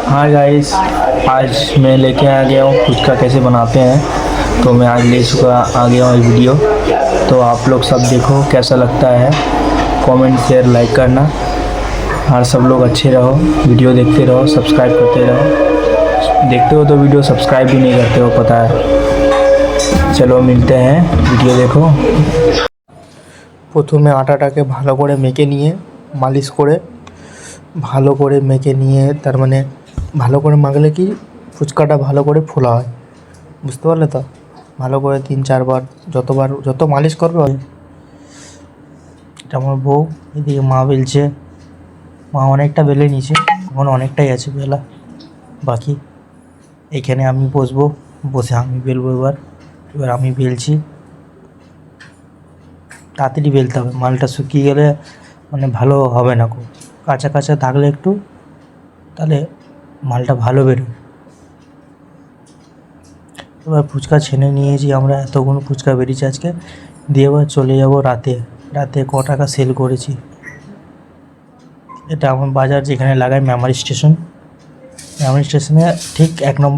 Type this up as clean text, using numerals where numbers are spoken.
हाँ गाइस, आज मैं लेके आ गया हूँ फुचका कैसे बनाते हैं। तो मैं आज ले चुका आ गया हूँ वीडियो। तो आप लोग सब देखो कैसा लगता है, कमेंट शेयर लाइक करना। और सब लोग अच्छे रहो, वीडियो देखते रहो, सब्सक्राइब करते रहो। देखते हो तो वीडियो सब्सक्राइब भी नहीं करते हो, पता है। चलो मिलते हैं, वीडियो देखो। প্রথমে আটাটাকে ভালো করে মেখে নিয়ে মালিশ করে ভালো করে মেখে নিয়ে তার মানে ভালো করে মাখলে কি ফুচকাটা ভালো করে ফোলা হয়, বুঝতে পারলে তো। ভালো করে 3-4 বার যত মালিশ করবে এটা আমার বউ, এদিকে মা বেলছে। মা অনেকটা বেলে নিয়েছে, এখন অনেকটাই আছে বেলা বাকি। এখানে আমি বসবো, বসে আমি বেলবো। এবার আমি বেলছি। তাড়াতাড়ি বেলতে হবে, মালটা শুকিয়ে গেলে মানে ভালো হবে না। খুব কাঁচা কাঁচা থাকলে একটু, তাহলে মালটা ভালো বেরোয়। এবার ফুচকা ছেনে নিয়েছি আমরা, এতগুলো ফুচকা বেরিয়েছে আজকে দিয়ে। এবার চলে যাব রাতে ক টাকা সেল করেছি। এটা আমার বাজার যেখানে লাগাই মেমারি স্টেশনে ঠিক 1 নম্বর।